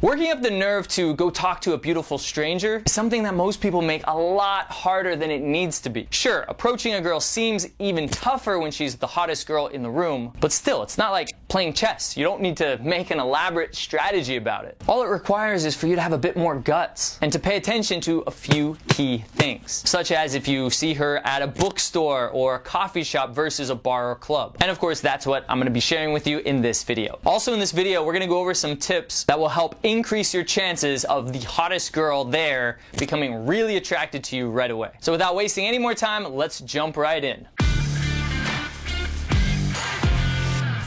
Working up the nerve to go talk to a beautiful stranger is something that most people make a lot harder than it needs to be. Sure, approaching a girl seems even tougher when she's the hottest girl in the room, but still, it's not like playing chess. You don't need to make an elaborate strategy about it. All it requires is for you to have a bit more guts and to pay attention to a few key things, such as if you see her at a bookstore or a coffee shop versus a bar or club. And of course, that's what I'm going to be sharing with you in this video. Also in this video, we're going to go over some tips that will help increase your chances of the hottest girl there becoming really attracted to you right away. So without wasting any more time, let's jump right in.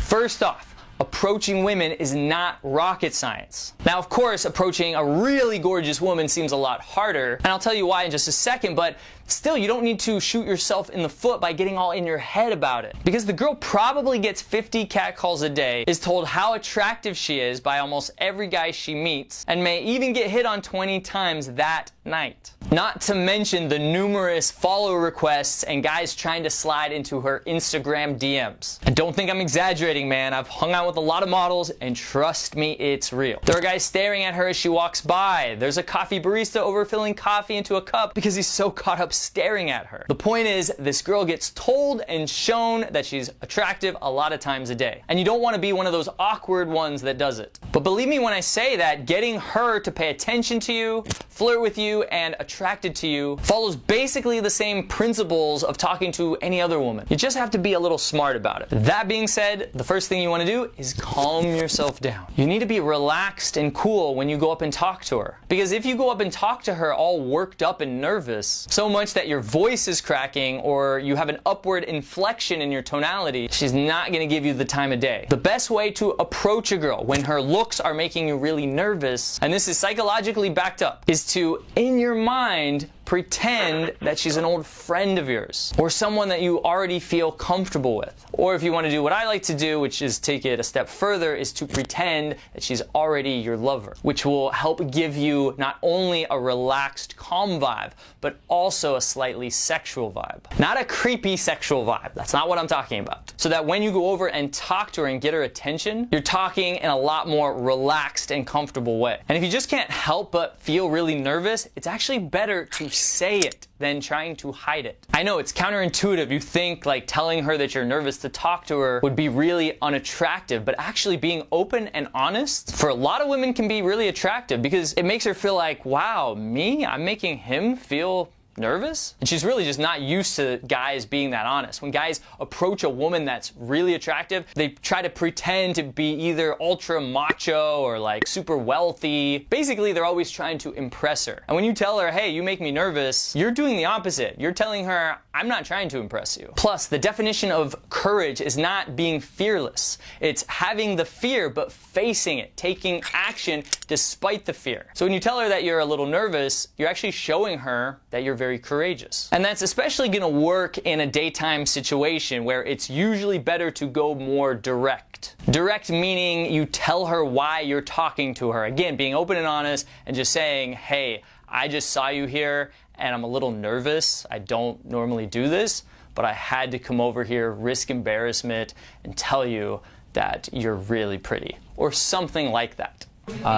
First off, approaching women is not rocket science. Now, of course, approaching a really gorgeous woman seems a lot harder, and I'll tell you why in just a second, but still, you don't need to shoot yourself in the foot by getting all in your head about it. Because the girl probably gets 50 catcalls a day, is told how attractive she is by almost every guy she meets, and may even get hit on 20 times that night. Not to mention the numerous follow requests and guys trying to slide into her Instagram DMs. And don't think I'm exaggerating, man. I've hung out with a lot of models, and trust me, it's real. There are guys staring at her as she walks by. There's a coffee barista overfilling coffee into a cup because he's so caught up staring at her. The point is, this girl gets told and shown that she's attractive a lot of times a day. And you don't want to be one of those awkward ones that does it. But believe me when I say that getting her to pay attention to you, flirt with you, and attracted to you follows basically the same principles of talking to any other woman. You just have to be a little smart about it. That being said, the first thing you want to do is calm yourself down. You need to be relaxed and cool when you go up and talk to her. Because if you go up and talk to her all worked up and nervous, so much that your voice is cracking or you have an upward inflection in your tonality, she's not going to give you the time of day. The best way to approach a girl when her looks are making you really nervous, and this is psychologically backed up, is to, in your mind, pretend that she's an old friend of yours or someone that you already feel comfortable with. Or if you want to do what I like to do, which is take it a step further, is to pretend that she's already your lover, which will help give you not only a relaxed, calm vibe, but also a slightly sexual vibe. Not a creepy sexual vibe. That's not what I'm talking about. So that when you go over and talk to her and get her attention, you're talking in a lot more relaxed and comfortable way. And if you just can't help but feel really nervous, it's actually better to say it than trying to hide it. I know it's counterintuitive. You think like telling her that you're nervous to talk to her would be really unattractive, but actually being open and honest for a lot of women can be really attractive because it makes her feel like, wow, me? I'm making him feel nervous? And she's really just not used to guys being that honest. When guys approach a woman that's really attractive, they try to pretend to be either ultra macho or like super wealthy. Basically, they're always trying to impress her. And when you tell her, hey, you make me nervous, you're doing the opposite. You're telling her, I'm not trying to impress you. Plus, the definition of courage is not being fearless. It's having the fear, but facing it, taking action despite the fear. So when you tell her that you're a little nervous, you're actually showing her that you're very courageous. And that's especially gonna work in a daytime situation where it's usually better to go more direct. Direct meaning you tell her why you're talking to her. Again, being open and honest and just saying, hey, I just saw you here and I'm a little nervous. I don't normally do this, but I had to come over here, risk embarrassment, and tell you that you're really pretty, or something like that.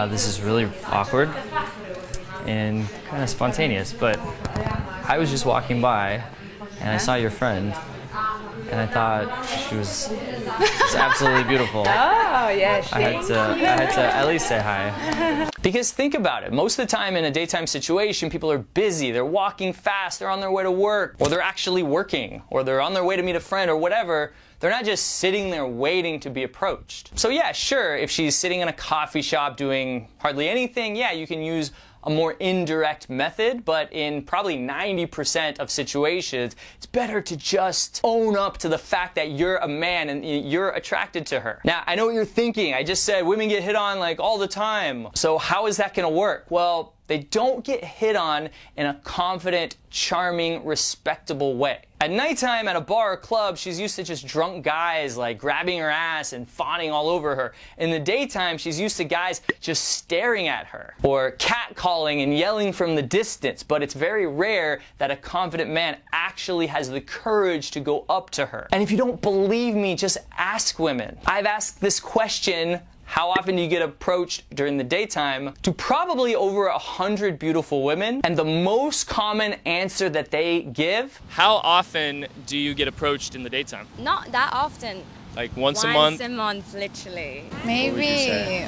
This is really awkward and kind of spontaneous, but I was just walking by and I saw your friend and I thought she was absolutely beautiful. Oh, yeah, I had to at least say hi. Because think about it, most of the time in a daytime situation, people are busy, they're walking fast, they're on their way to work, or they're actually working, or they're on their way to meet a friend, or whatever. They're not just sitting there waiting to be approached. So yeah, sure, if she's sitting in a coffee shop doing hardly anything, yeah, you can use a more indirect method, but in probably 90% of situations, it's better to just own up to the fact that you're a man and you're attracted to her. Now, I know what you're thinking. I just said women get hit on like all the time. So how is that gonna work? Well, they don't get hit on in a confident, charming, respectable way. At nighttime at a bar or club, she's used to just drunk guys like grabbing her ass and fawning all over her. In the daytime, she's used to guys just staring at her or catcalling and yelling from the distance, but it's very rare that a confident man actually has the courage to go up to her. And if you don't believe me, just ask women. I've asked this question how often do you get approached during the daytime, to probably over 100 beautiful women. And the most common answer that they give: how often do you get approached in the daytime? Not that often. Like once a month? Once a month, literally. Maybe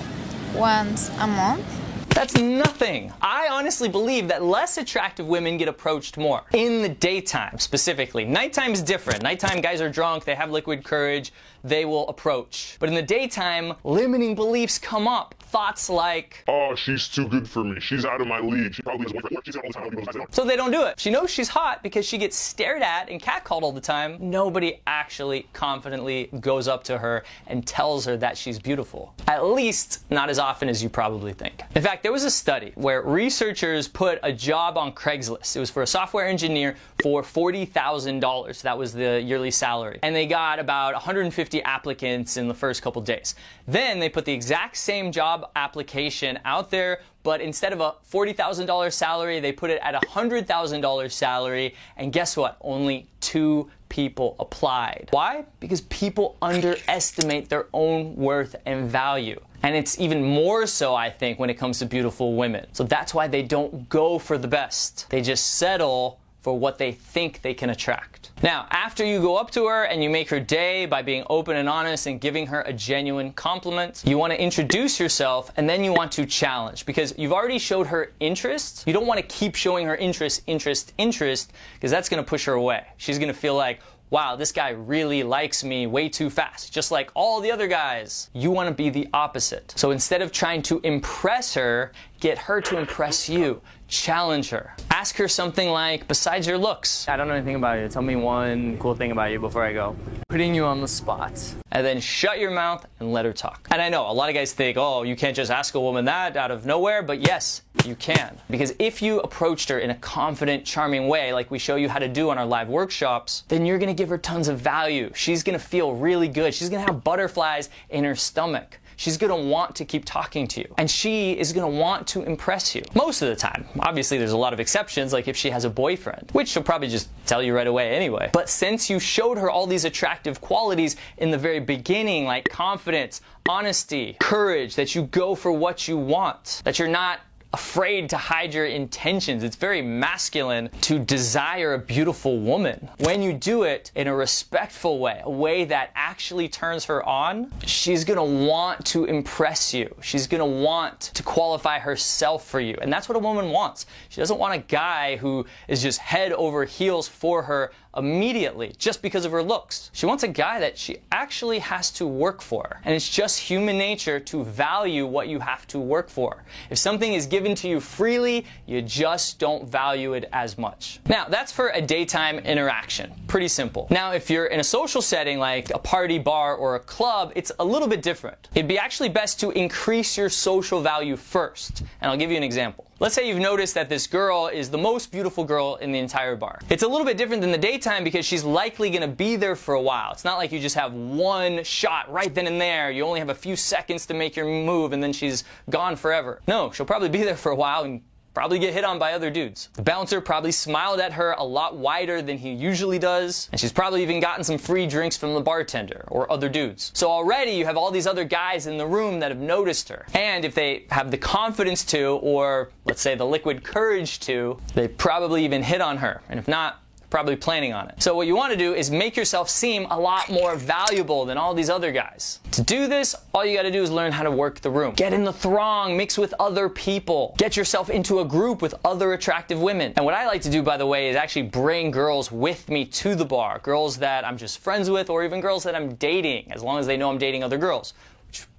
once a month. That's nothing. I honestly believe that less attractive women get approached more. In the daytime, specifically. Nighttime is different. Nighttime, guys are drunk, they have liquid courage, they will approach. But in the daytime, limiting beliefs come up. Thoughts like, oh, she's too good for me. She's out of my league. She probably has a boyfriend. She's out all the time. so they don't do it. She knows she's hot because she gets stared at and catcalled all the time. Nobody actually confidently goes up to her and tells her that she's beautiful. At least not as often as you probably think. In fact, there was a study where researchers put a job on Craigslist. It was for a software engineer for $40,000. That was the yearly salary. And they got about 150 applicants in the first couple days. Then they put the exact same job application out there, but instead of a $40,000 salary, they put it at a $100,000 salary. And guess what? Only 2 people applied. Why? Because people underestimate their own worth and value. And it's even more so, I think, when it comes to beautiful women. So that's why they don't go for the best. They just settle for what they think they can attract. Now, after you go up to her and you make her day by being open and honest and giving her a genuine compliment, you want to introduce yourself, and then you want to challenge, because you've already showed her interest. You don't want to keep showing her interest, because that's going to push her away. She's going to feel like, wow, this guy really likes me way too fast, just like all the other guys. You want to be the opposite. So instead of trying to impress her, get her to impress you. Challenge her. Ask her something like, besides your looks, I don't know anything about you. Tell me one cool thing about you before I go. Putting you on the spot. and then shut your mouth and let her talk. And I know a lot of guys think, oh, you can't just ask a woman that out of nowhere, but yes, you can. Because if you approached her in a confident, charming way, like we show you how to do on our live workshops, then you're gonna give her tons of value. She's gonna feel really good. She's gonna have butterflies in her stomach. She's gonna want to keep talking to you. And she is gonna want to impress you. Most of the time. Obviously, there's a lot of exceptions, like if she has a boyfriend, which she'll probably just tell you right away anyway. But since you showed her all these attractive qualities in the very beginning, like confidence, honesty, courage, that you go for what you want, that you're not afraid to hide your intentions. It's very masculine to desire a beautiful woman. When you do it in a respectful way, a way that actually turns her on, she's gonna want to impress you. She's gonna want to qualify herself for you. And that's what a woman wants. She doesn't want a guy who is just head over heels for her immediately just because of her looks. She wants a guy that she actually has to work for. And it's just human nature to value what you have to work for. If something is given to you freely, you just don't value it as much. Now, that's for a daytime interaction. Pretty simple. Now, if you're in a social setting like a party, bar, or a club, it's a little bit different. It'd be actually best to increase your social value first. And I'll give you an example. Let's say you've noticed that this girl is the most beautiful girl in the entire bar. It's a little bit different than the daytime because she's likely going to be there for a while. It's not like you just have one shot right then and there. You only have a few seconds to make your move and then she's gone forever. No, she'll probably be there for a while and probably get hit on by other dudes. The bouncer probably smiled at her a lot wider than he usually does, and she's probably even gotten some free drinks from the bartender or other dudes. So already you have all these other guys in the room that have noticed her. And if they have the confidence to, or let's say the liquid courage to, they probably even hit on her. And if not, probably planning on it. So what you want to do is make yourself seem a lot more valuable than all these other guys. To do this, all you got to do is learn how to work the room. Get in the throng, mix with other people. Get yourself into a group with other attractive women. And what I like to do, by the way, is actually bring girls with me to the bar. Girls that I'm just friends with, or even girls that I'm dating, as long as they know I'm dating other girls.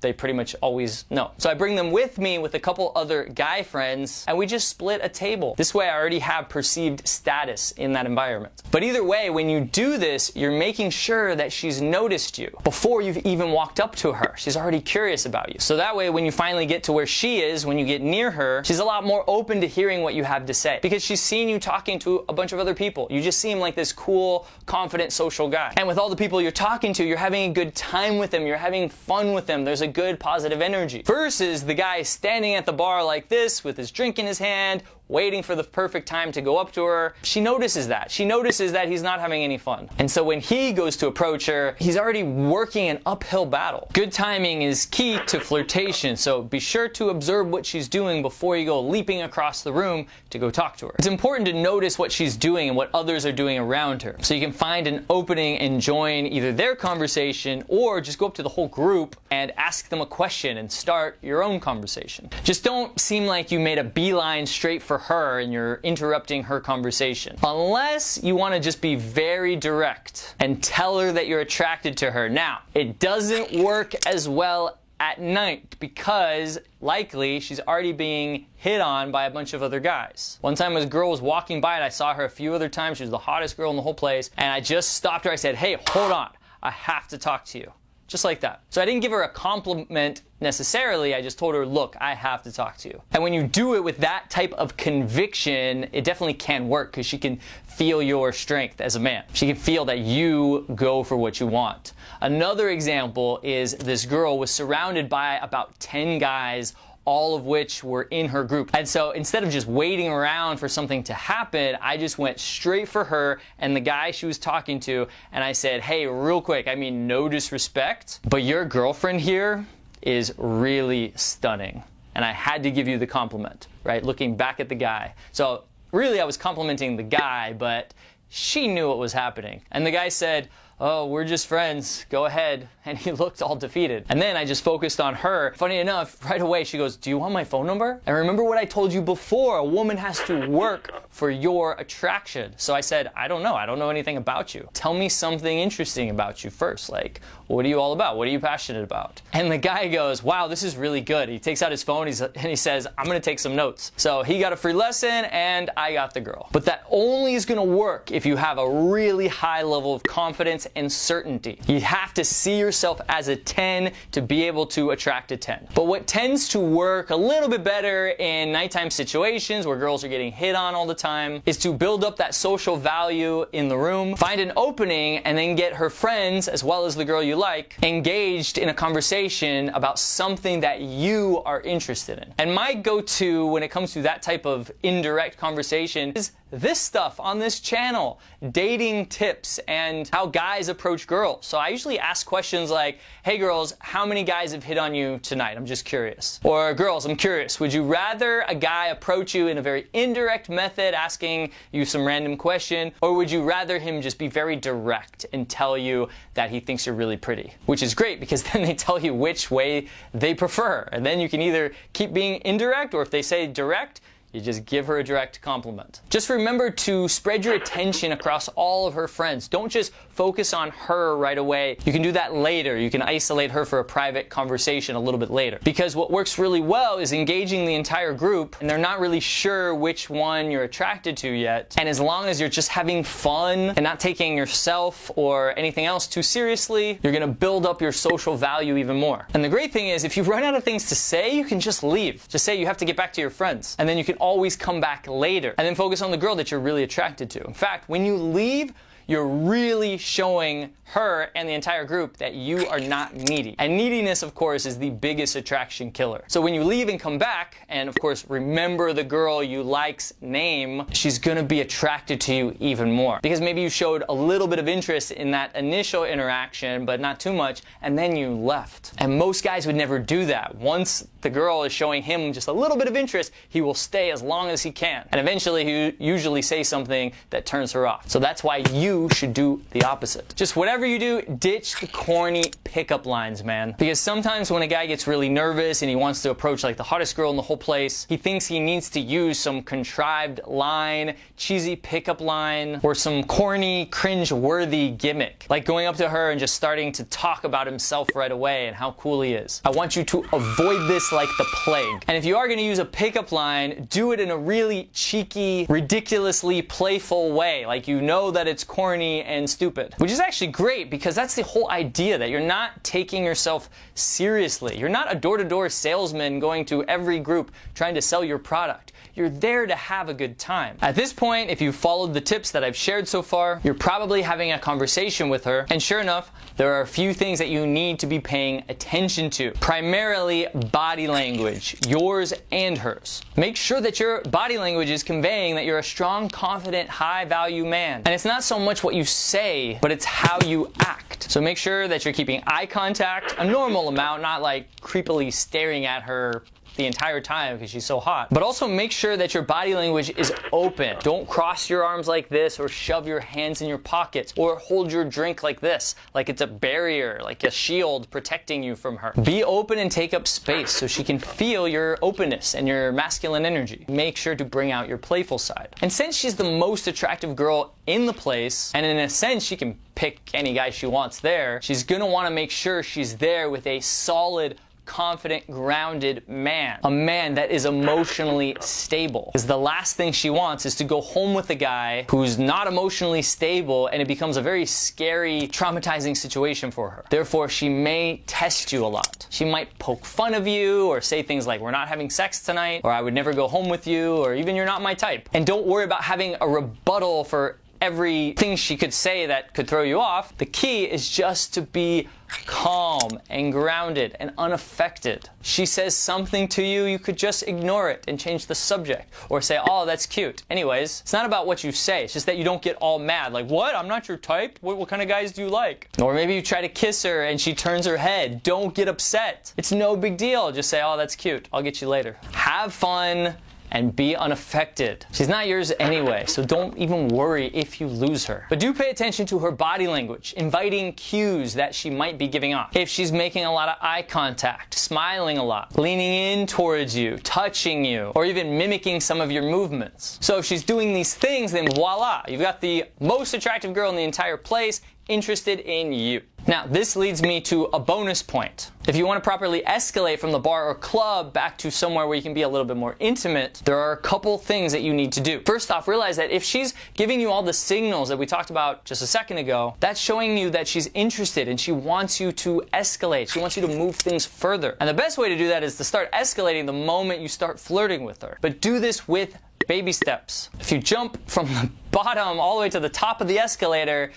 They pretty much always know. So I bring them with me with a couple other guy friends, and we just split a table. This way I already have perceived status in that environment. But either way, when you do this, you're making sure that she's noticed you before you've even walked up to her. She's already curious about you. So that way, when you finally get to where she is, when you get near her, she's a lot more open to hearing what you have to say, because she's seen you talking to a bunch of other people. You just seem like this cool, confident, social guy. And with all the people you're talking to, you're having a good time with them, you're having fun with them. There's a good positive energy. Versus the guy standing at the bar like this with his drink in his hand, waiting for the perfect time to go up to her. She notices that. She notices that he's not having any fun. And so when he goes to approach her, he's already working an uphill battle. Good timing is key to flirtation, so be sure to observe what she's doing before you go leaping across the room to go talk to her. It's important to notice what she's doing and what others are doing around her, so you can find an opening and join either their conversation or just go up to the whole group and ask them a question and start your own conversation. Just don't seem like you made a beeline straight for her and you're interrupting her conversation. Unless you want to just be very direct and tell her that you're attracted to her. Now, it doesn't work as well at night because likely she's already being hit on by a bunch of other guys. One time a girl was walking by and I saw her a few other times. She was the hottest girl in the whole place, and I just stopped her. I said, "Hey, hold on. I have to talk to you." Just like that. So I didn't give her a compliment necessarily, I just told her, look, I have to talk to you. And when you do it with that type of conviction, it definitely can work because she can feel your strength as a man. She can feel that you go for what you want. Another example is this girl was surrounded by about 10 guys, all of which were in her group. And so instead of just waiting around for something to happen, I just went straight for her and the guy she was talking to, and I said, "Hey, real quick, I mean no disrespect, but your girlfriend here is really stunning. And I had to give you the compliment," right? Looking back at the guy. So really I was complimenting the guy, but she knew what was happening. And the guy said, "Oh, we're just friends. Go ahead." And he looked all defeated. And then I just focused on her. Funny enough, right away she goes, "Do you want my phone number?" And remember what I told you before, a woman has to work for your attraction. So I said, "I don't know. I don't know anything about you. Tell me something interesting about you first. Like, what are you all about? What are you passionate about?" And the guy goes, "Wow, this is really good." He takes out his phone and he says, "I'm going to take some notes." So he got a free lesson and I got the girl. But that only is going to work if you have a really high level of confidence and certainty. You have to see yourself as a 10 to be able to attract a 10. But what tends to work a little bit better in nighttime situations where girls are getting hit on all the time is to build up that social value in the room, find an opening, and then get her friends, as well as the girl you like, engaged in a conversation about something that you are interested in. And my go-to when it comes to that type of indirect conversation is this stuff on this channel, dating tips and how guys approach girls. So I usually ask questions like, "Hey girls, how many guys have hit on you tonight? I'm just curious." Or, "Girls, I'm curious, would you rather a guy approach you in a very indirect method, asking you some random question, or would you rather him just be very direct and tell you that he thinks you're really pretty?" Which is great because then they tell you which way they prefer. And then you can either keep being indirect, or if they say direct, you just give her a direct compliment. Just remember to spread your attention across all of her friends. Don't just focus on her right away. You can do that later. You can isolate her for a private conversation a little bit later. Because what works really well is engaging the entire group, and they're not really sure which one you're attracted to yet. And as long as you're just having fun and not taking yourself or anything else too seriously, you're gonna build up your social value even more. And the great thing is, if you run out of things to say, you can just leave. Just say you have to get back to your friends. And then you can always come back later and then focus on the girl that you're really attracted to. In fact, when you leave, you're really showing her and the entire group that you are not needy. And neediness, of course, is the biggest attraction killer. So when you leave and come back, and of course, remember the girl you like's name, she's gonna be attracted to you even more. Because maybe you showed a little bit of interest in that initial interaction, but not too much, and then you left. And most guys would never do that. Once the girl is showing him just a little bit of interest, he will stay as long as he can. And eventually, he usually says something that turns her off. So that's why you should do the opposite. Just whatever you do, ditch the corny pickup lines, man. Because sometimes when a guy gets really nervous and he wants to approach like the hottest girl in the whole place, he thinks he needs to use some contrived line, cheesy pickup line, or some corny, cringe-worthy gimmick. Like going up to her and just starting to talk about himself right away and how cool he is. I want you to avoid this like the plague. And if you are going to use a pickup line, do it in a really cheeky, ridiculously playful way. Like you know that it's corny corny and stupid. Which is actually great because that's the whole idea, that you're not taking yourself seriously. You're not a door-to-door salesman going to every group trying to sell your product. You're there to have a good time. At this point, if you've followed the tips that I've shared so far, you're probably having a conversation with her, and sure enough, there are a few things that you need to be paying attention to. Primarily body language, yours and hers. Make sure that your body language is conveying that you're a strong, confident, high-value man. And it's not so much what you say, but it's how you act. So make sure that you're keeping eye contact, a normal amount, not like creepily staring at her the entire time because she's so hot. But also make sure that your body language is open. Don't cross your arms like this or shove your hands in your pockets or hold your drink like this, like it's a barrier, like a shield protecting you from her. Be open and take up space so she can feel your openness and your masculine energy. Make sure to bring out your playful side. And since she's the most attractive girl in the place, and in a sense she can pick any guy she wants there, she's gonna want to make sure she's there with a solid, confident, grounded man. A man that is emotionally stable. Because the last thing she wants is to go home with a guy who's not emotionally stable, and it becomes a very scary, traumatizing situation for her. Therefore, she may test you a lot. She might poke fun of you or say things like, "We're not having sex tonight," or "I would never go home with you," or even "You're not my type." And don't worry about having a rebuttal for everything she could say that could throw you off. The key is just to be calm and grounded and unaffected. She says something to you, you could just ignore it and change the subject, or say, "Oh, that's cute." Anyways, it's not about what you say, it's just that you don't get all mad, like, "What? I'm not your type? What kind of guys do you like?" Or maybe you try to kiss her and she turns her head. Don't get upset. It's no big deal. Just say, "Oh, that's cute. I'll get you later." Have fun and be unaffected. She's not yours anyway, so don't even worry if you lose her. But do pay attention to her body language, inviting cues that she might be giving off. If she's making a lot of eye contact, smiling a lot, leaning in towards you, touching you, or even mimicking some of your movements. So if she's doing these things, then voila, you've got the most attractive girl in the entire place interested in you. Now, this leads me to a bonus point. If you want to properly escalate from the bar or club back to somewhere where you can be a little bit more intimate, there are a couple things that you need to do. First off, realize that if she's giving you all the signals that we talked about just a second ago, that's showing you that she's interested and she wants you to escalate. She wants you to move things further. And the best way to do that is to start escalating the moment you start flirting with her. But do this with baby steps. If you jump from the bottom all the way to the top of the escalator,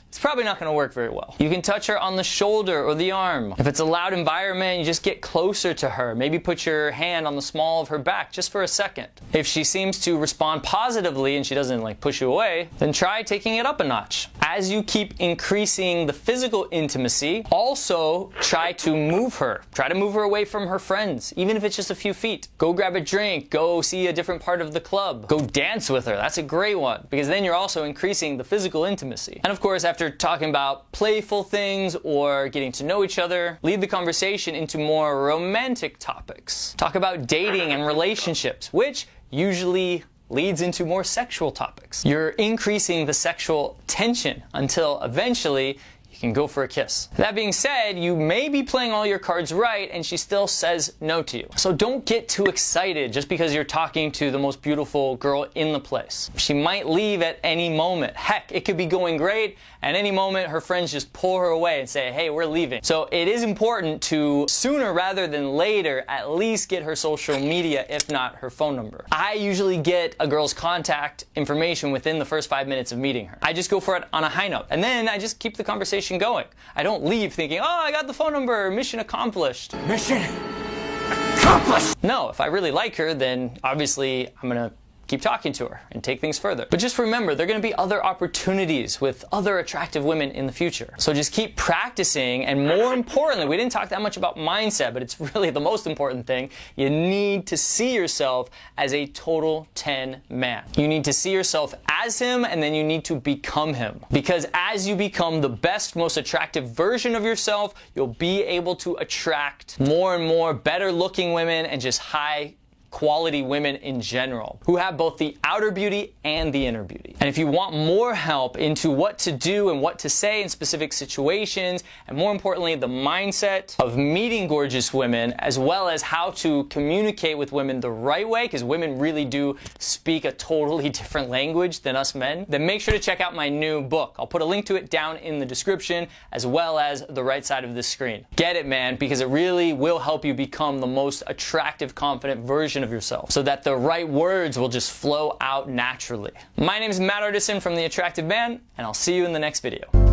it's probably not going to work very well. You can touch her on the shoulder or the arm. If it's a loud environment, you just get closer to her. Maybe put your hand on the small of her back just for a second. If she seems to respond positively and she doesn't like push you away, then try taking it up a notch. As you keep increasing the physical intimacy, also try to move her. Try to move her away from her friends, even if it's just a few feet. Go grab a drink, go see a different part of the club. Go dance with her. That's a great one, because then you're also increasing the physical intimacy. And of course, after talking about playful things or getting to know each other, lead the conversation into more romantic topics. Talk about dating and relationships, which usually leads into more sexual topics. You're increasing the sexual tension until eventually you can go for a kiss. That being said, you may be playing all your cards right and she still says no to you. So don't get too excited just because you're talking to the most beautiful girl in the place. She might leave at any moment. Heck, it could be going great, and any moment her friends just pull her away and say, "Hey, we're leaving." So it is important to, sooner rather than later, at least get her social media, if not her phone number. I usually get a girl's contact information within the first 5 minutes of meeting her. I just go for it on a high note, and then I just keep the conversation going. I don't leave thinking, "Oh, I got the phone number, mission accomplished." Mission accomplished! No, if I really like her, then obviously I'm gonna keep talking to her and take things further. But just remember, there are going to be other opportunities with other attractive women in the future. So just keep practicing, and more importantly, we didn't talk that much about mindset, but it's really the most important thing. You need to see yourself as a total 10 man. You need to see yourself as him, and then you need to become him. Because as you become the best, most attractive version of yourself, you'll be able to attract more and more better looking women and just high quality women in general, who have both the outer beauty and the inner beauty. And if you want more help into what to do and what to say in specific situations, and more importantly, the mindset of meeting gorgeous women, as well as how to communicate with women the right way, because women really do speak a totally different language than us men, then make sure to check out my new book. I'll put a link to it down in the description, as well as the right side of the screen. Get it, man, because it really will help you become the most attractive, confident version of yourself, so that the right words will just flow out naturally. My name is Matt Artisan from The Attractive Man, and I'll see you in the next video.